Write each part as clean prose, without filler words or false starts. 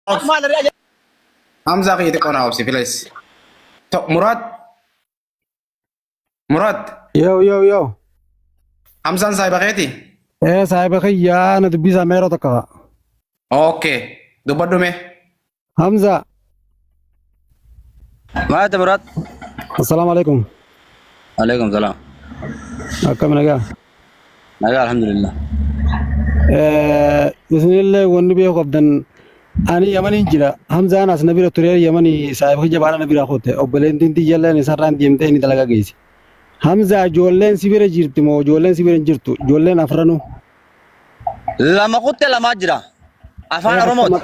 maal riyaa Hamza kiyete kona obsi filis. To Murad. Murad. Yo. Hamzan sai baketi. Saahiba kiyyaa na dubbisaa meeroo takka. Okay. Dubbadhu me. Hamza. maata Murad Assalaamu alaikum. alaykum salaam Akkam nagaa. nagaa alhamdulillah Isinillee wanni beeku qabdan ani Yamaniin jira. Hamzaan as na bira ture Yamanii saahiba kiyya baala na bira koote obboleen tinti jalleen isarraan deemtee inni dalagaa geessi. Hamza ijoolleen si bira jirti moo ijoolleen si bira hin jirtu? Ijoolleen afranuu. lama kutte lamaa jira afaan oromooti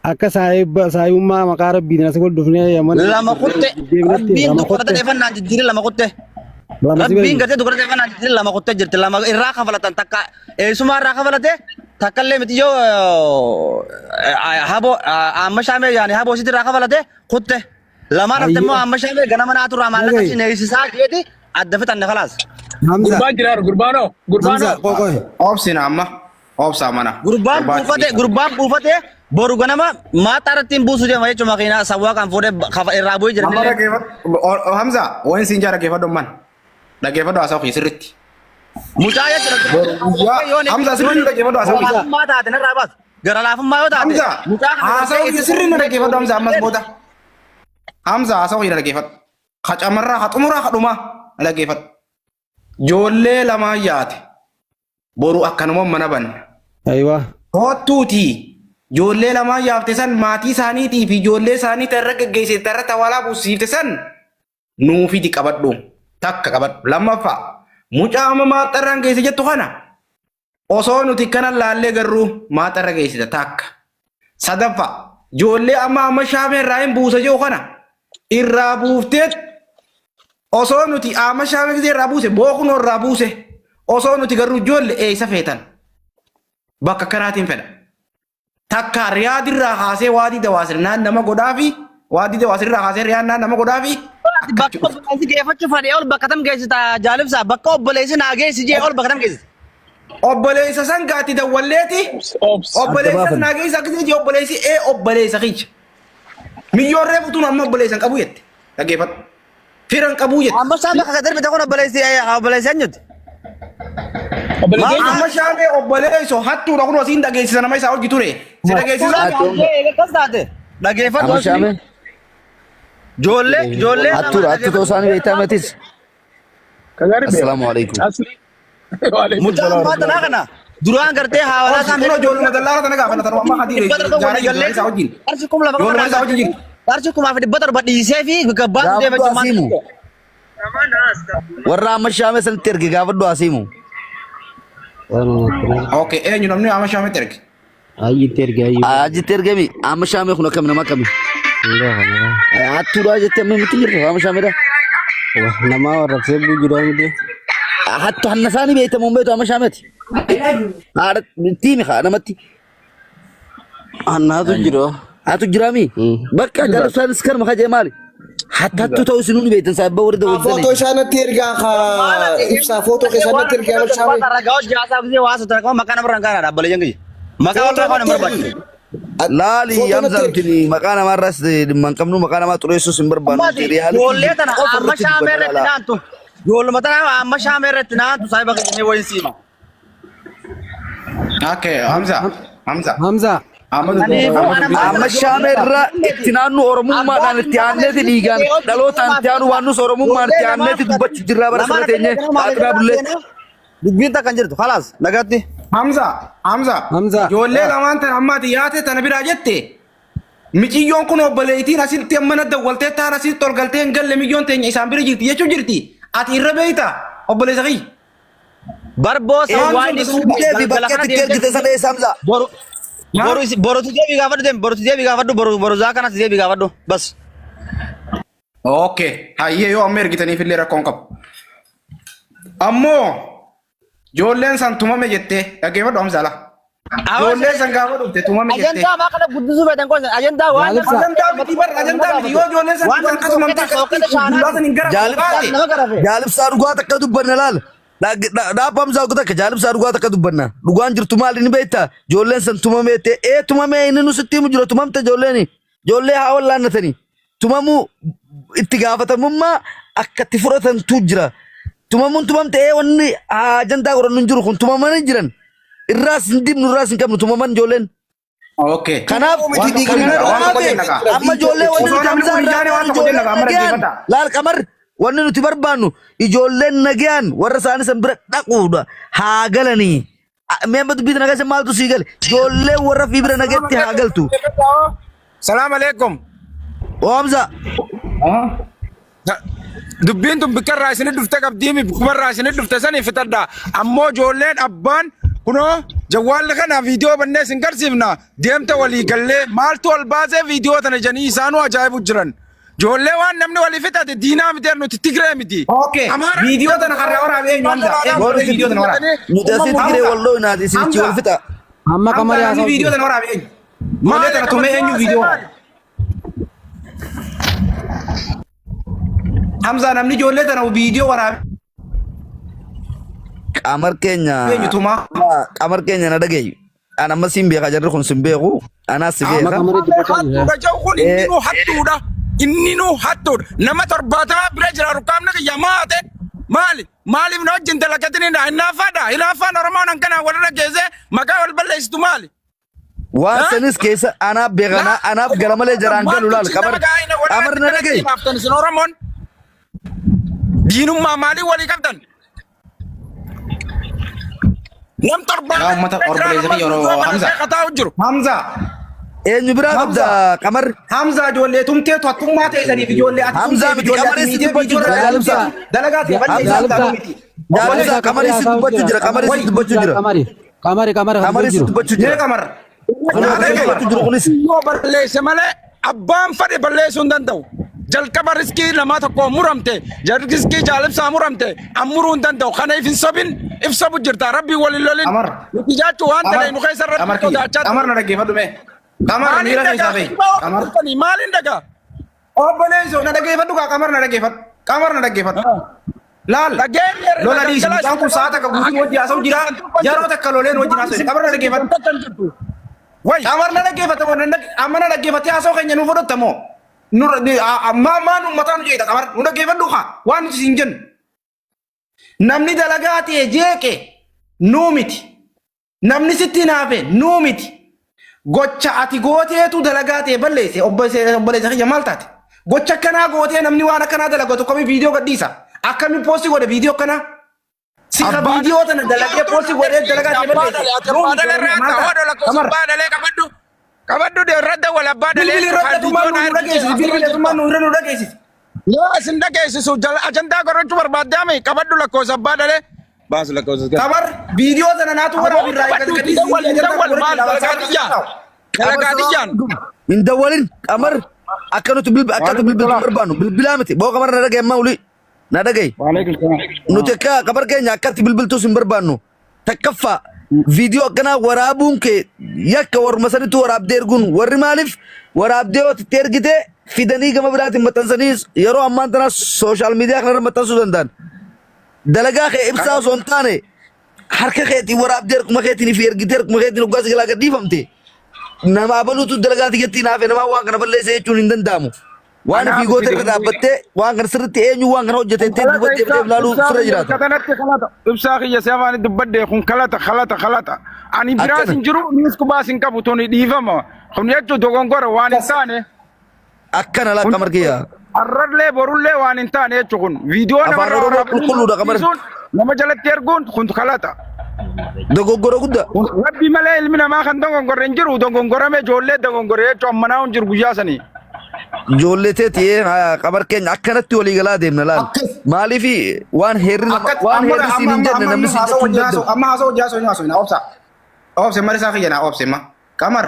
Akka saahibummaa maqaa rabbiitiin asii wal dhufnee Yaman. lama kutte rabbiin dukkata dheefannaan jijjiirri lama kutte rabbiin gartee dukkata dheefannaan jijjiirri lama kutte jirti lama irraa kafalatan takka eessumaa irraa kafalate takka illee miti yoo haboo amma shaamee yaani haboo sitti irraa kafalate kutte lamaan hafte immoo amma shaamee ganama naatu irraa maallaqa si neesisaa jeeti adda fixanne kalaas. Hamza. Gurbaan jiraar gurbaanoo. Hamza qoqoy. Obsi na amma. Obsa mana. Gurbaan buufate boru ganama maata irrattiin buusu deema jechuun makiinaa sawwaa kan fuudhee irraa bu'ee jira. Amma dhaggeeffadhu. Hamza wayin siin jaa dhaggeeffadhu man. Dhaggeeffadhu haasa'u kee sirritti. Mucaa jechuudha. Hamza sirritti dhaggeeffadhu haasa'u kee. Laafummaa taate narraa baatu. Gara laafummaa yoo taate. Hamza haasa'u kee sirritti dhaggeeffadhu Hamza ammas booda. Hamza haasa'u kee dhaggeeffadhu. Hacamarraa haxumuraa hadhumaa dhaggeeffadhu. Joollee lamaa yaate. Boru akkanuma mana banna. Aywa. Kottuuti. Joollee lamaa yaafte san maatii isaaniitii fi ijoollee isaanii irra geggeessite irra tawaalaa buusiifte san nuufiti qabadhu. Takka qabadhu. Lammaffaa mucaa amma maaxarraan geesse jettu kana osoo nuti kana laallee garuu maaxarra geessite takka. Sadaffaa ijoollee amma shaamee irraa hin buusa jiru kana irraa buuftee osoo nuti amma shaamee gisee irraa buuse bookunoo irraa buuse osoo nuti garuu ijoollee eessa feetan bakka kanaatiin fedha. Takka riyaadirraa kaasee waadii dawaasirnaan nama godhaa fi waadii dawaasirraa kaasee riyaannaan nama godhaa fi. Bakka obboleessi geeffachuu fadhee ol bakka tam geessita jaalibsaa bakka obboleessi naa geessi jee ol bakka tam geessita. Obboleessa san gaati dawwalleeti. Obboleessa naa geessa akkasii jee obboleessi obboleessa kicha. Miyyoorree futuun amma obboleessan qabu jette. Dhaggeeffadhu. Firan qabu jette. Amma saa bakka darbite kun obboleessi eenyuti? Amma shaamee obboleessoo hattuudha kun asiin dhageessisa nama isaa hojii ture. Si dhageessisa. Akkas taate dhageeffadhu. Joollee Attu toosaanii beektaa matis. Assalaamu alaikum. mucaa ammaa tanaa kana duraan gartee hawaalaa isaan Kun ijoollee dallaa kana gaafa na amma hadii jaalala isaa wajjin. qarshii kuma lafa Ijoollee isaa wajjin jiru. qarshii kumaaf dhibba torba dhiisee fi gabbaan Gaafadhu deebichumaan asiimu. Warra amma shaame sanitti erge gaafadhu asiimu. Okay, eenyu namni amma shaametti erge. Ayyitti erge ayyi. Ajitti ergemi amma shaame kun akkami nama akkami. Hattuudhaa jettee amma miti jirtu amma shaameedha. Nama warra sebbuu jiraa miti. Hattu hanna isaanii beektamu hin beektu amma shaameeti. Haadha tiimi haa namatti. Annaatu jira. Hatu jiraami. Bakka jaalabsaanis kanuma kajee maali. Hattu ta'uu isinuu ni beektan saabba warri daawwatanii. Foto isaanitti ergaa ibsaa foto isaanitti ergaa shaame. ragaa hojii haasaa gisee waa sotaa qabu maqaa namarraan gaara dhaabbalee jengi maqaa wal qabu nama barbaadu. Laali yamzamtini maqaa namaarraas dhimman qabnu maqaa namaa xureessuus hin barbaannu. Ijoollee tana amma shaamee irratti naantu ijoolluma tana amma shaamee irratti naantu saayiba keenyee wayin siima. Okay, Hamza. Hamza. Amma shaameerra itti naannu oromummaadhaan itti aanneeti dhiigaan dhalootaan itti aanu waannus oromummaan itti aanneeti dubbachi jirraa bara sana teenye haadhaa bullee. Dubbiin takka hin jirtu khalaas nagaatti. Hamza. Ijoollee lamaan tan ammaati yaate tana biraa jette. Miciyyoon kun obboleettiin asitti amma na dawwaltee taan asitti ol galtee hin galle miyyoon teenya isaan bira jirti jechuu jirti. Ati irra beeyta obboleessa kiyya. Barboo sawwaan Deebi bakkeetti ergite sana eessa Hamza? boruti deebii gaafadhu deemi boruti deebii gaafadhu boru zaa kanas deebii gaafadhu bas. Okay, hayyee yoo amma ergitaniif illee rakkoon qabu. Ammoo ijoolleen san tumame jettee dhaggeeffadhu Hamza laa. Ijoolleen san gaafa dhufte tumame jettee. Ajandaa maa kana guddisuu feetan qoon ajandaa waan Ajandaa miti bara ajandaa miti yoo ijoolleen san akkasuma Jaalibsaa dhugaa takka dubbanna laal. Dhaab Hamzaa kutaa ka jaalibsaa dhugaa takka dubbanna. Dhugaan jirtu maal inni beektaa? Ijoolleen san tumamee ta'e tumamee inni nu sitti himu jira tumamte ijoolleen. Ijoollee haa wallaannatanii. Tumamuu itti gaafatamummaa akka itti fudhatantu jira. Tumamuun tumamte wanni ajandaa godhannu hin jiru kun tumamanii jiran. Irraas hin dibnu irraas hin qabnu tumaman ijoolleen. Okay. Kanaaf amma ijoollee wanni nuti Hamzaa laal qamar wanni nuti barbaannu ijoolleen nagayaan warra isaanii san bira dhaquudha haa galanii. Meemba dubbii nagaa san maaltu sii gale ijoollee warra fi bira nagatti haa galtu. Salaam alaikum. Oo Hamzaa. Dubbiin tun bikkarraa isinit dhufte qabdiimi bikkumarraa isinit dhufte sanii fitadha. Ammoo ijoolleen abbaan kunoo jawwaalli kana viidiyoo bannee sin garsiifna deemte walii gallee maaltu ol baasee viidiyoo tana janii isaanuu ajaa'ibu jiran. Ijoollee waan namni walii fixate diinaa miti nuti Tigree miti. Okay. Viidiyoo tana karra waraabee eenyu Hamza? Viidiyoo tana waraabee. Nuti asii Tigree walloo inaati isinichi wal fixa. Amma kamari Hamza viidiyoo tana waraabee eenyu? Ijoollee tana tumee eenyu viidiyoo? Hamza namni ijoollee tana viidiyoo waraabee. Qamar keenya. Eenyu tuma? Qamar keenya na dhagayu. Ana amma siin beekaa jarri kun sin beeku. Anaas si beeka. Hattuudha jau kun inni nu hattuudha. Inni nu hattuudha. Nama torbaatamaa bira jira rukkaamni kiyya maate. Maaliif na wajjin dalagatinidha? Hinaaffaan Oromoon hankanaa walirra geessee maqaa wal balleessitu maali? Waan sanis keessa anaaf beekana anaaf gara malee jaraan galu laal qamar na dhagayu. Oromoon diinummaa maalii walii qabdan? Nam torba. Ummata orboleessa yeroo Hamza. Eenyu biraa qabda qamar. Hamza ijoollee tumtee hattummaa ta'isaniif ijoollee Hamza miti qamaris dubbachuu jira jaalibsa. Dalagaa ta'e balleessaa miti. Jaalibsa qamaris dubbachuu jira qamaris dubbachuu jira. Qamaris dubbachuu jira. Qamar. Dubbachuu jira kunis. Yoo balleesse malee abbaan fadhe balleessuu hin danda'u. Jalqaba riskii namaa tokko muramte riskii jaalibsaa muramte ammuruu hin danda'u kana if hin sobin if sobu jirta rabbii waliin lolin nuti jaachuu waan ta'e nu keessa rabbii sodaachaa Qamar na dhaggeeffadhu mee. Qamar miira keessaa fe'i. Qamar. Maaliin dhagaa? Obboleessoo na dhaggeeffadhu kaa Qamar na dhaggeeffadhu. Qamar na dhaggeeffadhu. Laal. Lola dhiisi mucaan kun sa'a takka guutuu wajji haasa'u jira. Yeroo takka loleen wajjin haasa'u. Qamar na dhaggeeffadhu. Qamar na dhaggeeffatu amma na dhaggeeffattee haasa'u keenya nuuf fudhattamoo. Maan uummataa nu jeeta Qamar nu dhaggeeffadhu kaa waan nuti siin jennu. Namni dalagaa ta'e jeeqe nuu miti. Namni sitti naafe nuu miti. Gocha ati gooteetu dalagaa ta'e balleesse obboleessa kiyya maal taate? Gocha akkanaa gootee namni waan akkanaa dalagatu akkami viidiyoo gadhiisa? Akkami poostii godhe viidiyoo akkanaa? Sika viidiyoo tana dalagee poostii godhee dalagaa ta'e balleesse. Kabaddu de radda wal abbaa dalee bilbileetummaan nu irra nu dhageessisi. Yoo isin dhageessisu ajandaa gorachuu barbaaddaame qabaddu lakkoofsa abbaa dalee. Baas lakkoofsa. Qamar viidiyoo tana naatu waraabaa irraa Dalagaatiyyaan. Hin dawwalin qamar akka nuti bilbiltu barbaannu bilbilaa miti boo qamar na dhagaye amma ulii na dhagaye. Nuti akka qamar keenya akkatti bilbiltuus hin barbaannu takkaffaa. Viidiyoo akkanaa waraabuun kee yakka warruma sanitti waraabdee erguun warri maaliif waraabdee otitti ergite fidanii gama biraatiin maxxansanii yeroo ammaan tana sooshaal miidiyaa kanarra maxxansuu danda'an. Dalagaa kee ibsaa osoo hin taane harka keetiin waraabdee harkuma keetiin fi ergitee harkuma keetiin hoggaa sigalaa gadhiifamte nama abaluutu dalagaa tiyyattiin hafe namaa waan kana balleessa jechuun hin danda'amu. Waan fi gootee irra dhaabbattee waan kana sirriitti eenyu waan kana hojjetettee dubbatti ilaaluu sirra jiraata. Kanatti kalata ibsaa kiyya seefaan dubbadde kun kalata. Ani biraas hin jiru innis kubaas hin qabu tuni dhiifama. Kun jechuun dogongora waan hin taane. Akkana laa qamar kiyya. Arrallee borullee waan hin taane jechuun kun viidiyoo nama Oromoo qulqulluudha qamar. Nama jalatti erguun kun kalata. Dogongora guddaa. Rabbi malee ilmi namaa kan dogongorre hin jiru dogongorame ijoollee dogongorre jechuun ammanaa hin jiru guyyaa sanii. Ijoollee teetii qamar keenya akkanatti walii galaa deemna laal. Maaliif waan heerri siin hin jenne namni siin jechuu hin danda'u. Amma haasa'u jaasoo na obsa. Obse mari isaa kiyya na obse ma. Qamar.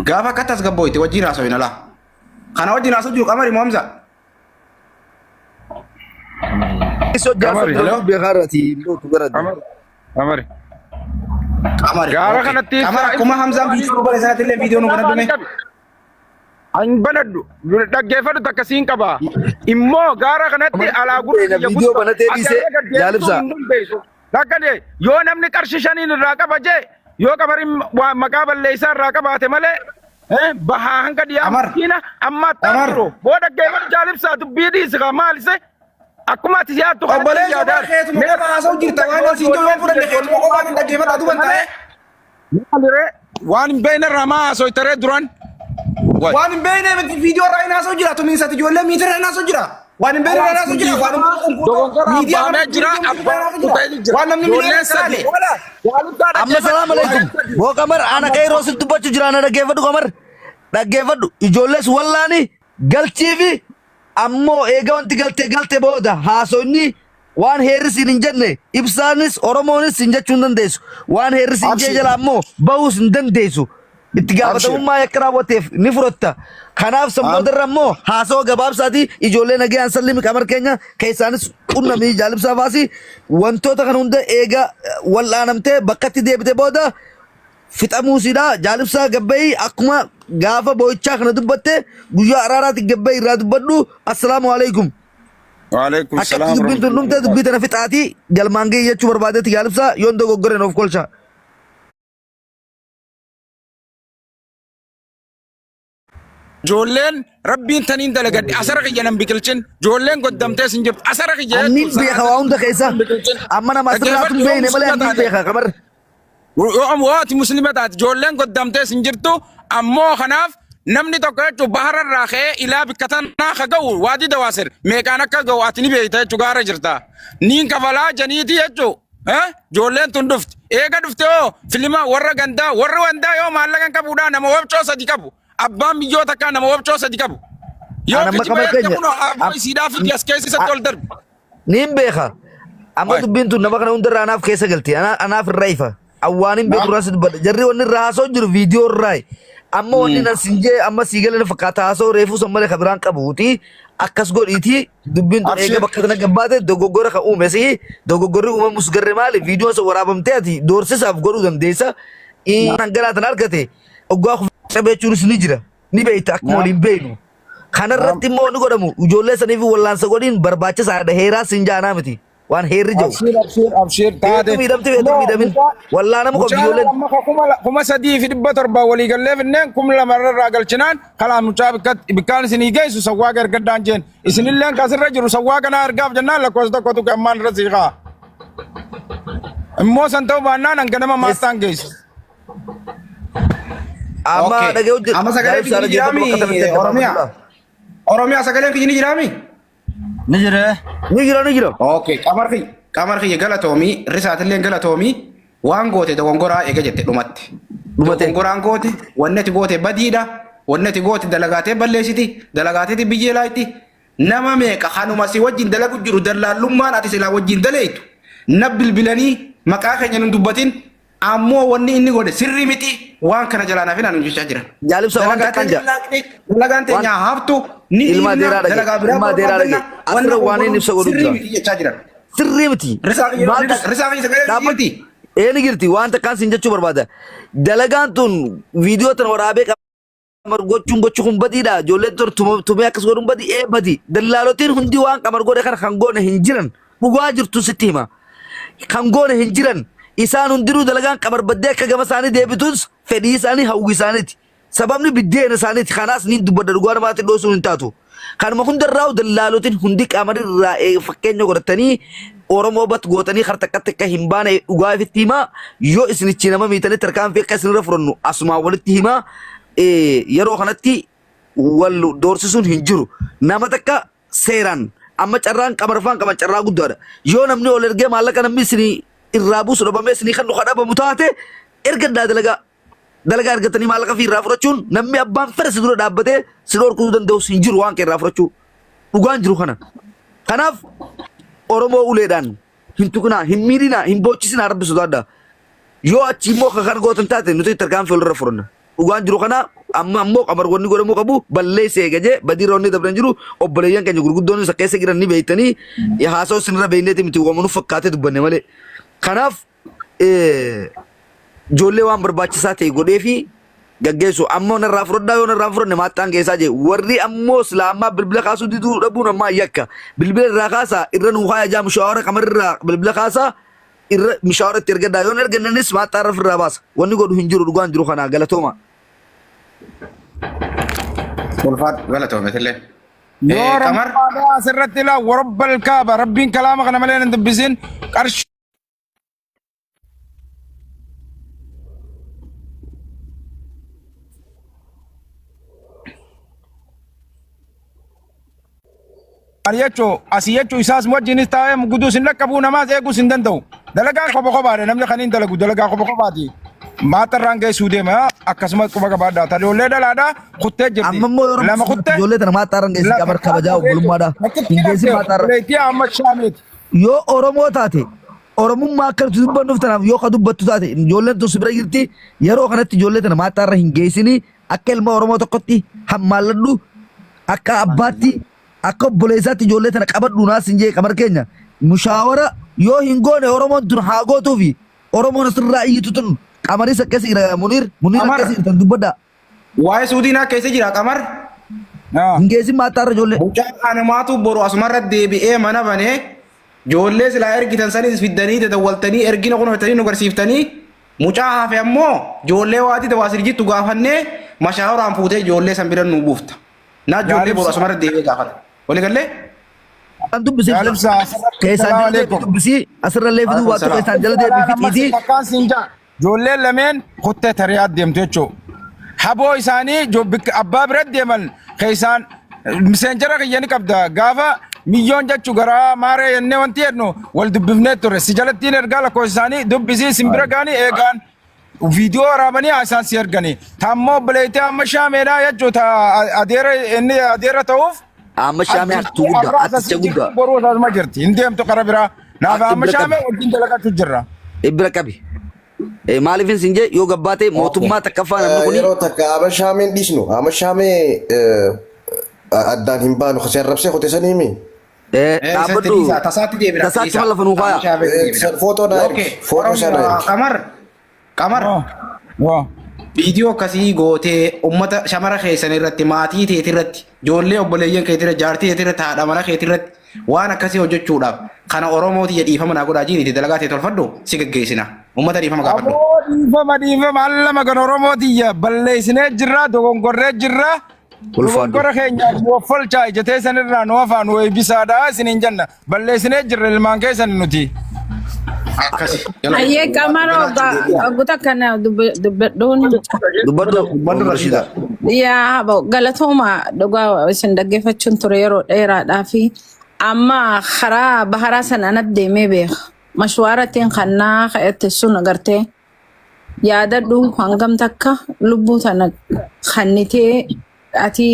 Gaafa akka tasgabbooyte wajjin haasa'u na laa. Kana wajjin haasa'u jiru qamari moo Hamza? Qamari. Gaara kanatti Qamar akkuma Hamzaan viidiyoo bara sanatti illee viidiyoo nu kana dhume. An banadhu dhaggeeffadhu takkasiin qaba. Immoo gaara kanatti alaa gurra Video banatee dhiise jaalibsa. Lakkade yoo namni qarshii 5 irraa qaba jee yoo qabarin maqaa balleessaa irraa qabaate malee bahaa hanga dhiyaamtiina amma taa'u boo dhaggeeffadhu jaalibsa dubbii dhiise maalise akkuma ati yaaddu Obbolee Jabaa keetu maqaa haasa'u jirta waan asiin yoo fudhanne keetu maqaa waan dhaggeeffadhaa duban ta'e. maalire waan hin beekne irraa maa haasa'u duran. Waan hin beekne viidiyoo irraa hin haasa'u jira tumiinsati ijoollee miitira hin haasa'u jira. Waan hin beekne irraa hin haasa'u jira. Dogongoraa jira waan namni miidhee sadi. Amma salaam alaikum. Boo Qamar ana qayroo sitti dubbachuu jira ana dhaggeeffadhu Qamar. Dhaggeeffadhu ijoollees wallaani galchii fi ammoo eega wanti galte booda haasonni waan heerris hin jenne ibsaanis oromoonis hin jechuu hin dandeessu. Waan heerris hin jee jala ammoo bahus hin dandeessu. Itti gaafatamummaa yakka raawwateef ni fudhatta. Kanaaf sammoodarra ammoo haasawaa gabaabsaati ijoollee nagayaan sallimi Qamar keenya keessaanis qunnamii jaalibsaa baasi wantoota kana hunda eega wal'aanamtee bakkatti deebite booda fixamuusidha. Jaalibsaa gabbayii akkuma gaafa boo'ichaa kana dubbatte guyyaa araaraatti gabbayii irraa dubbadhu. Assalaamu alaikum. Waalaikum Akkatti salaam. dubbiin tun dhumte dubbii tana fixaatii galmaan gahii jechuu barbaadetti jaalibsaa yoon dogoggoreen of kolcha. Ijoolleen rabbiin taniin dalagadde asara kiyya nan biqilchin. Ijoolleen goddamtee sin jirtu asara kiyya. Annin beeka waa hunda keessa amma nama asirraatu hin beekne malee annin beeka Qamar. Waati muslima taate ijoolleen goddamtee sin jirtu ammoo kanaaf namni tokko jechuun bahararraa ka'ee ilaa bikka tanaa ka ga'u waadii dawaasir meeqaan akka ga'u ati ni beekta jechuun gaara jirta. Niin kafalaa janiiti jechuun ijoolleen tun dhufti. Eega dhufte yoo filima warra gandaa warra wandaa yoo maallaqan qabuudhaan nama wabcoo sadi qabu. Abbaan biyyoo takkaa nama wabcoo sadi qabu. Yoo kijiba jechuun kunoo abboo isiidhaa fi as keessa isatti ol darbu. Niin beeka amma dubbiin tun nama kana hundarraa anaaf keessa galti anaaf irraa ifa. Awwaanin beeku irraa si dubbadha jarri wanni irraa haasoo jiru viidiyoo irraa amma wanni nan sinjee amma sii galan fakkaata haasoo reefuu san malee kabiraan qabuuti akkas godhiiti dubbiin tun eega bakka tana gabbaate dogoggora ka uume si dogoggorri uumamus garre maali viidiyoon san waraabamtee ati doorsisaaf godhuu dandeessa dhangalaatan argate oggaa qabeechuunis ni jira ni beeyta akkuma waliin beeynu kanarratti immoo ni godhamu ijoollee saniif wallaansa godhiin barbaachisaadha heeraa sinjaanaa miti. Waan heerri jiru. Abshir taate. Miidhamin wallaa nama qobbiyooleen. Kuma sadii fi 700 walii gallee finneen 2,000 irraa galchinaan kalaan mucaa bikkaan isinii geessu sawwaa gargaddaan jeen isinilleen kasirra jiru sawwaa kana argaaf jennaan lakkoofsa tokko tuqe ammaan irra siiqaa. Immoo san ta'uu baannaan hanga nama maastaan geessu. Amma dhagee hojjetu. Amma sagalee biyyi jiraami Oromiyaa. Oromiyaa sagaleen biyyi ni jiraami. Ni jira. Okay, Qamar kiyya galatoomi risaatillee galatoomi waan goote dogongoraa eega jette dhumatti. Dogongoraan goote wanni ati goote badiidha wanni ati goote dalagaatee balleessiti dalagaateeti biyyee laayitti nama meeqa kanuma si wajjin dalagu jiru dallaallummaan ati silaa wajjin daleetu na bilbilanii maqaa keenya nun dubbatin ammoo wanni inni godhe sirrii miti waan kana jalaa naaf naan hojjechaa jiran. Jaalibsa waan takkanja. Dalagaan teenya haftu ni ilma deeraa dhage asirra waan inni ibsa godhu jira. Sirrii miti. Risaa sagalee miti. Eeni girti waan takkaan sin jechuu barbaada. Dalagaan tun viidiyoo tan waraabee Qamar gochuun kun badiidha. Ijoolleen tumee akkas godhuun badii badii. Dallaalotiin hundi waan Qamar godhe kana kan goone hin jiran. Dhugaa jirtu sitti hima. Kan goone hin jiran. Isaan hundinuu dalagaan Qamar baddee akka gama isaanii deebitus fedhii isaanii hawwi isaaniiti. Sababni biddeena isaaniiti kanaas ni dubbadda dhugaa namaatti dhoosuun hin taatu. Kanuma hundarraa dallaalotiin hundi Qamar irraa fakkeenya godhatanii Oromoo bat gootanii hartaqqatti akka hin baane dhugaa ifitti himaa yoo isinichi nama miitanii tarkaanfii akka isinirra furannu asumaa walitti himaa yeroo kanatti wal doorsisuun hin jiru. Nama takka seeraan amma carraan Qamar faan qaban carraa guddaadha. Yoo namni ol ergee maallaqa namni isinii irraa buusu dhabamee isinii kan dhuka dhabamu taate ergaddaa dalagaa argatanii maallaqa fi irraa fudhachuun namni abbaan fedhe si dura dhaabbatee si dhorkuu danda'us hin jiru waan irraa fudhachuu dhugaan jiru kana. Kanaaf Oromoo uleedhaan hin tuqinaa hin miidhinaa hin boochisinaa rabbi sodaadha. Yoo achi immoo kan gootan taate nuti tarkaanfii walirra furanna. Dhugaan jiru kana amma ammoo Qamar wanni godhamuu qabu balleessee gajee badiirra wanni dabran jiru obboleeyyan keenya gurguddoon isa keessa jiran ni beeytanii haasa'u sinirra beeyneeti miti waamanu fakkaatee dubbanne malee. Kanaaf ijoollee waan barbaachisaa ta'e godhee fi gaggeessu ammoo narraa fudhadhaa yoo narraa fudhanne maattaan keessaa jee warri ammoo islaamaa bilbila kaasuu diduu dhabuun ammaa yakka bilbila irraa kaasaa irra nuu haaya jaa mushaawara qamarrirraa bilbila kaasaa irra mushaawara itti ergadhaa yoo ergannanis maattaa irra firraa baasa wanni godhu hin jiru dhugaan jiru kanaa galatooma. Ulfaat galatoome tillee. Yoo rabbaadhaa asirratti ilaa warabbal kaaba rabbiin kalaama kana malee hin dubbisin qarshii. Ariyacho asiyacho isaas wajjinis taa'ee guduu sin lakkabuu namaas eeguu sin danda'u. Dalagaan kopha kophaadha namni kan hin dalagu dalagaa kopha kophaati. Maatarraan geessuu deema akkasumas quba qabaadhaa tajoollee dhalaadhaa kuttee jirti. Amma immoo lama kuttee ijoollee tana maatarraan geessi qabar kabajaa obbolummaadha. Hin geessi maatarra. Leetii amma shaameeti. Yoo Oromoo taate Oromummaa akkamitti dubbannuuf tanaaf yoo ka dubbattu taate ijoolleen tun sibira jirti yeroo kanatti ijoollee tana maatarra hin geessini akka ilma Oromoo tokkotti hammaalladhu akka abbaatti akka obboleessaatti ijoollee tana qabadhu naas hin jee qamar keenya mushaawara yoo hin goone Oromoon tun haa gootuufi Oromoon asirraa iyyitu tun qamaris akkasii Muniir akkasii tan dubbadha. Waa'ee suudiinaa keessa jira qamar. Hin geessin maatarra ijoollee. Mucaan animaatu boru asumarra deebi'ee mana banee ijoollee silaa ergitan sanis fiddanii dadawwaltanii ergina kunuunfatanii nu garsiiftanii mucaa hafe ammoo ijoollee waatii tawaasir jittu gaafannee mashaawaraan fuutee ijoollee san bira nu buufta. Naa ijoollee boru asumarra deebi'ee gaafata. Walii gallee? Kan dubbisee keessaan dubbisii asirrallee fiduu waatu keessaan jala deebii fitiitii. Ijoolleen lameen kuttee tariyaa deemtu jechuudha. Haboo isaanii abbaa bira deeman keessaan miseenjara kiyyanii qabda gaafa milyoon jechuu gara maaree jennee wanti jennu wal dubbifnee ture si jalattiin ergaa lakkoofsa isaanii dubbisii simbira gaanii eegaan viidiyoo waraabanii isaan si erganii tammoo obboleettii amma shaameedhaa jechuudha adeera inni adeera ta'uuf. Amma shaamee hartuu guddaa aticha guddaa. Boruu asuma jirti hin deemtu kara biraa naaf amma shaamee wajjin dalagatu jirra. Ibra qabi. Maaliifin sin jee yoo gabbaate mootummaa takkaffaa namni kuni. Yeroo takka Habashaameen dhiisnu Habashaamee addaan hin baanu kasi arrabsee qoteessanii himi. Dhaabbadhu tasaatti mal lafa nuu faaya. Footoo naa footoo sana. Qamar. Viidiyoo akkasii gootee uummata shamara keessan irratti maatii teetii irratti ijoollee obboleeyyan keetii irratti jaartii teetii irratti haadha mana keetii irratti waan akkasii hojjechuudhaaf kana Oromooti jedhiifama naa godhaa jiiniiti dalagaa ta'e tolfadhu si geggeessina uummata dhiifama gaafadhu. Dhiifama allama kan Oromootiyya balleessinee jirra dogongorree jirra. Dogongora keenya woffolchaa ijatee sanirraa nu afaan weebbisaadhaa isiniin jenna balleessinee jirra ilmaan keessan nuti. Ayyee qamaroo guutaa kana dubbadhuun. Dubbadhu Rashida. Yaa galatooma dhugaa isin dhaggeeffachuun ture yeroo dheeraadhaa fi amma karaa baharaa sanaan deemee beeka. Mashwaarattiin kannaa ka'etti sun agartee yaadadhu hangam takka lubbuu tana kannitee ati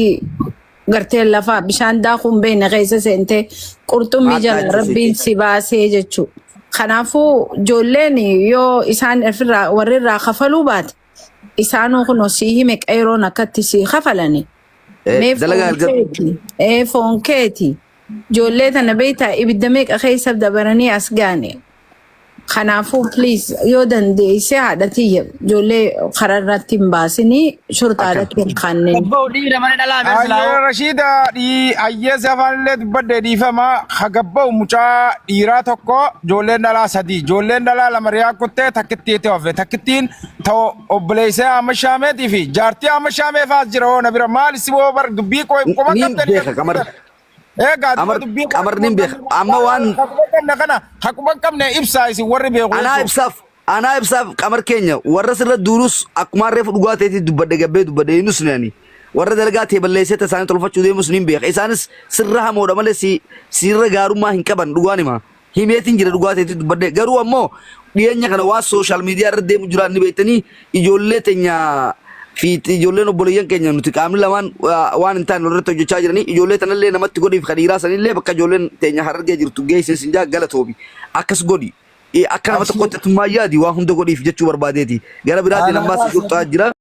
gartee lafaa bishaan daakuun beekne keessa seentee qurxummii jala rabbiin si baasee jechuudha. Kanaafuu ijoolleen yoo isaan warri irraa kafaluu baate isaanuu kun sii hime qeeroon akkatti sii kafalani. Foon keeti ijoollee tana beektaa ibidda meeqa keessa dabaranii as gaane. Kanaafuu please yoo dandeesse haadhatiyya ijoollee karaa irratti hin baasinii shurtaadhatti hin kanneen. Ayyee Rashida ayyee safaanillee dubbadde dhiifama hagabba'u mucaa dhiiraa tokko ijoolleen dhalaa sadii ijoolleen dhalaa lama riyaa kuttee takkittii ta'e takkittiin ta'u obboleessee amma shaameetii fi jaartii amma shaamee faas jira oona bira maal si boo bar dubbii qoma qabdanii. Qamar nin beeka amma waan kana hakuma qabne ibsaa isin warri beeku. Anaa ibsaaf qamar keenya warra sirra duulus akkuma reefu dhugaateetii dubbadde gabbee dubbadde inus nani warra dalagaa ta'e balleessee tasaanii tolfachuu deemus nin beeka isaanis sirra hamoodha malee sirra gaarummaa hin qaban dhugaan hima himeetiin jira dhugaateetii dubbadde garuu ammoo dhiyeenya kana waan sooshaal miidiyaa irra deemu jiraan ni beektanii ijoollee teenya Fiti ijoolleen obboleeyyan keenya nuti qaamni lamaan waan hin taane irratti hojjechaa jiranii ijoollee tanallee namatti godhiif kan dhiiraa sanillee bakka ijoolleen teenya harargee jirtu geessin sinjaa galatoomi akkas godhi akka nama tokkotti tummaa yaadi waan hunda godhiif jechuu barbaadeeti gara biraatiin ammaas jurtaa jira.